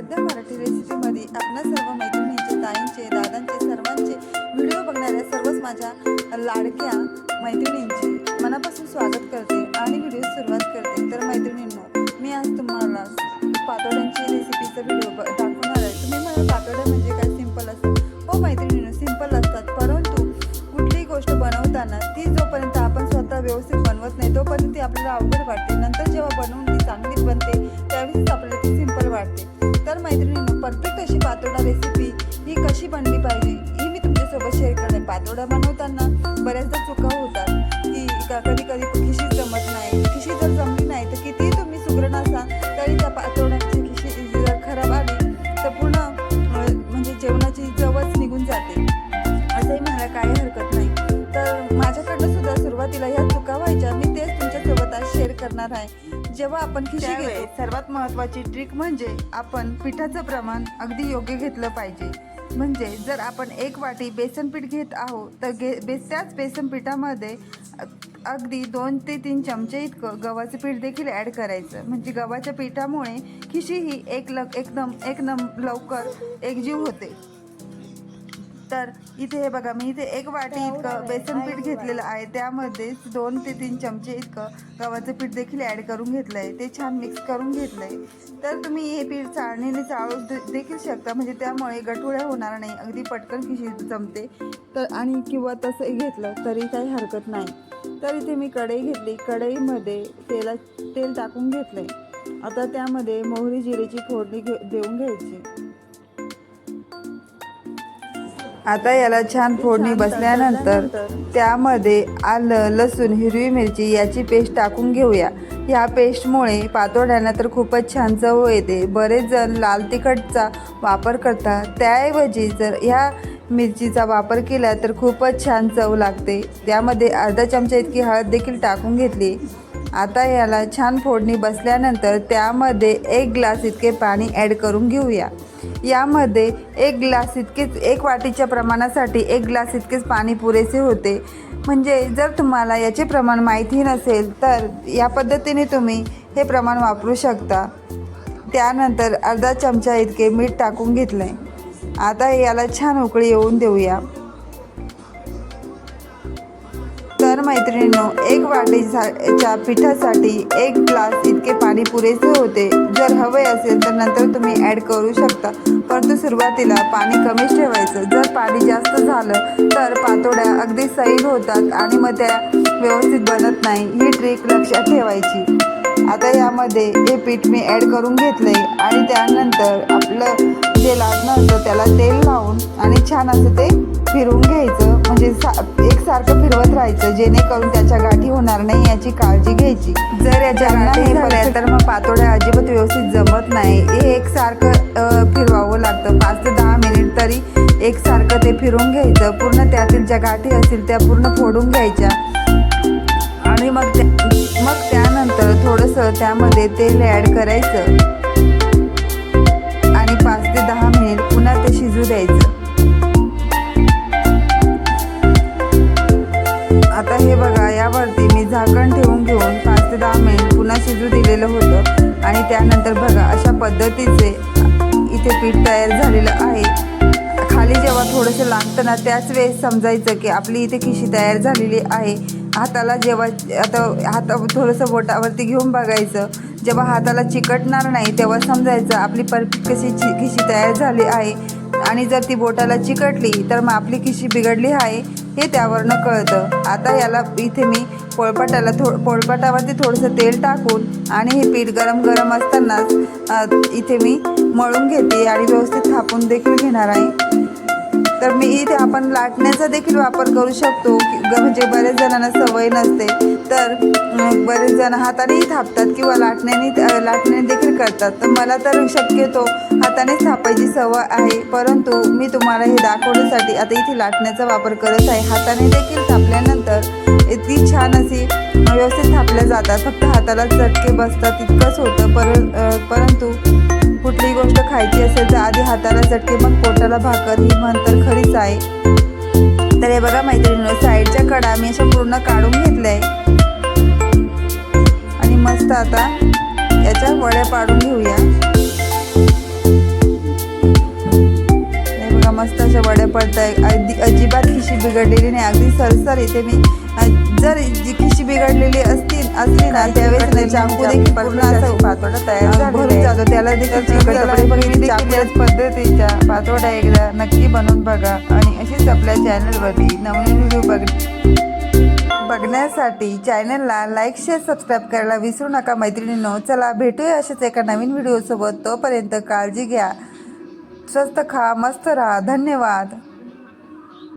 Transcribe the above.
सध्या मराठी रेसिपीमध्ये आपल्या सर्व मैत्रिणींचे, ताईंचे, दादांचे, सर्वांचे व्हिडिओ बघणाऱ्या सर्वच माझ्या लाडक्या मैत्रिणींचे मनापासून स्वागत करते आणि व्हिडिओ सुरुवात करते। तर मैत्रिणींनो, मी आज तुम्हाला पातोड्यांची रेसिपीचा व्हिडिओ दाखवणार आहे। तुम्ही मला पातोड्या म्हणजे काय सिंपल असतात? हो मैत्रिणींनो, सिंपल असतात, परंतु कुठलीही गोष्ट बनवताना ती जोपर्यंत आपण स्वतः व्यवस्थित बनवत नाही तोपर्यंत ती आपल्याला अवघड वाटते। नंतर जेव्हा बनवून ती चांगली बनते त्यावेळेस आपल्याला ती सिंपल वाटते। तर मैत्रिणींनो, परफेक्ट अशी पातोडा रेसिपी ही कशी बनली पाहिजे ही मी तुमच्यासोबत शेअर करते। पातोडा बनवताना बऱ्याचदा चुका होतात की कधी कधी खिशी जमत नाही। खिशी जर जमली नाही तर कितीही तुम्ही सुगरण असाल तरी त्या पातोड्याची खिशी जर खराब आली तर पूर्ण म्हणजे जेवणाची चवच निघून जाते। असंही म्हणायला काही हरकत नाही। तर माझ्याकडनं सुद्धा सुरुवातीला ह्या चुका व्हायच्या, मी तेच तुमच्यासोबत आज शेअर करणार आहे। जेव्हा आपण खिशी घेतो सर्वात महत्त्वाची ट्रिक म्हणजे आपण पिठाचं प्रमाण अगदी योग्य घेतलं पाहिजे। म्हणजे जर आपण 1 वाटी बेसन पीठ घेत आहोत तर त्याच बेसन पिठामध्ये अगदी 2 ते 3 चमचे इतकं गव्हाचं पीठ देखील ॲड करायचं। म्हणजे गव्हाच्या पिठामुळे खिशी ही एकदम लवकर एकजीव होते। तर इथे हे बघा, मी इथे 1 वाटी इतकं बेसन पीठ घेतलेलं आहे, त्यामध्ये 2 ते 3 चमचे इतकं गव्हाचं पीठ देखील ॲड करून घेतलं आहे। ते छान मिक्स करून घेतलं आहे। तर तुम्ही हे पीठ चाळणीने चाळू देखील शकता, म्हणजे त्यामुळे गठुळ्या होणार नाही, अगदी पटकन खिशी जमते। तर आणि किंवा तसंही घेतलं तरी काही हरकत नाही। तर इथे मी कढई घेतली, कढईमध्ये तेल टाकून घेतलं आहे। आता त्यामध्ये मोहरी जिरेची फोडणी देऊन घ्यायची। आता याला छान फोडणी बसल्यानंतर त्यामध्ये आलं, लसूण, हिरवी मिरची याची पेस्ट टाकून घेऊया। या पेस्टमुळे पातोड्यांना तर खूपच छान चव येते। बरेच जण लाल तिखटचा वापर करतात, त्याऐवजी जर ह्या मिरचीचा वापर केला तर खूपच छान चव लागते। त्यामध्ये अर्धा चमचा इतकी हळद देखील टाकून घेतली। आता याला छान फोडणी बसल्यानंतर त्यामध्ये 1 ग्लास इतके पाणी ॲड करून घेऊया। यामध्ये 1 ग्लास इतकेच, 1 वाटीच्या प्रमाणासाठी 1 ग्लास इतकेच पाणी पुरेसे होते। म्हणजे जर तुम्हाला याचे प्रमाण माहिती नसेल तर या पद्धतीने तुम्ही हे प्रमाण वापरू शकता। त्यानंतर अर्धा चमचा इतके मीठ टाकून घेतलं आहे। आता याला छान उकळी येऊन देऊया। तर मैत्रिणींनो, 1 वाटीच्या पिठासाठी 1 ग्लास इतके पाणी पुरेसे होते। जर हवे असेल तर नंतर तुम्ही ॲड करू शकता, परंतु सुरुवातीला पाणी कमीच ठेवायचं। जर पाणी जास्त झालं तर पातोड्या अगदी सैल होतात आणि मग त्या व्यवस्थित बनत नाही, ही ट्रिक लक्षात ठेवायची। आता यामध्ये हे पीठ मी ॲड करून घेतलं आहे आणि त्यानंतर आपलं जे लाटणं असतं त्याला तेल लावून आणि छान असं ते फिरवून घ्यायचं। म्हणजे एकसारखं फिरवत राहायचं, जेणेकरून त्याच्या गाठी होणार नाही याची काळजी घ्यायची। जर याच्या गाठी झाल्या तर मग पातोड्या अजिबात व्यवस्थित जमत नाही। हे एकसारखं फिरवावं लागतं, 5 ते 10 मिनिट तरी एकसारखं ते फिरवून घ्यायचं। पूर्ण त्यातील ज्या गाठी असतील त्या पूर्ण फोडून घ्यायच्या आणि मग त्यानंतर थोडंसं त्यामध्ये तेल ॲड करायचं आणि 5 ते 10 मिनिट पुन्हा ते शिजू द्यायचं। आता हे बघा, यावरती मी झाकण ठेवून घेऊन 5 ते 10 मिनिट पुन्हा शिजू दिलेलं होतं आणि त्यानंतर बघा अशा पद्धतीचे इथे पीठ तयार झालेलं आहे। खाली जेव्हा थोडंसं लागतं ना त्याच वेळेस समजायचं की आपली इथे खिशी तयार झालेली आहे। हाताला जेव्हा हात थोडंसं बोटावरती घेऊन बघायचं, जेव्हा हाताला चिकटणार नाही तेव्हा समजायचं आपली परफेक्ट कशी खिशी तयार झाली आहे। आणि जर ती बोटाला चिकटली तर मग आपली खिशी बिघडली आहे हे त्यावरनं कळतं। आता याला इथे मी पोळपाटावरती थोडंसं तेल टाकून आणि हे पीठ गरम असतानाच इथे मी मळून घेते आणि व्यवस्थित थापून देखील घेणार आहे। तर मी इथे आपण लाटण्याचा देखील वापर करू शकतो, म्हणजे बरेच जणांना सवय नसते तर बरेच जण हातानेही थापतात किंवा लाटण्याने देखील करतात। तर मला तर शक्यतो हातानेच थापायची सवय आहे, परंतु मी तुम्हाला हे दाखवण्यासाठी आता इथे लाटण्याचा वापर करत आहे। हाताने देखील थापल्यानंतर इतकी छान अशी व्यवस्थित थापल्या जातात, फक्त हाताला चटके बसतात इतकंच होतं। परंतु कुठलीही गोष्ट खायची असेल तर आधी हाताला चटके मग पोटाला भाकर, ही म्हण तर खरीच आहे। तर हे बघा मैत्रिणींनो, साईडच्या कडा मी अशा पूर्ण काढून घेतल्या आहे आणि मस्त आता याच्या वड्या पाडून घेऊया। पडतं आहे. अजिबात खिशी बिघडलेली नाही, अगदी सरसर इथे मी जर जी खिशी बिघडलेली असली ना त्यावेळेस ना चाकू देखील पूर्ण असं पातोडा तयार भरून जातो, त्याला देखील चाकूच्याच पद्धतीच्या पातोड्या एकदा नक्की बनवून बघा. आणि अशीच आपल्या चॅनलवरती नवीन व्हिडिओ बघण्यासाठी चॅनलला लाईक शेअर सबस्क्राईब करायला विसरू नका मैत्रिणींनो. चला भेटूया अशाच एका नवीन व्हिडिओसोबत. तोपर्यंत काळजी घ्या, स्वस्त खा, मस्त राहा. धन्यवाद.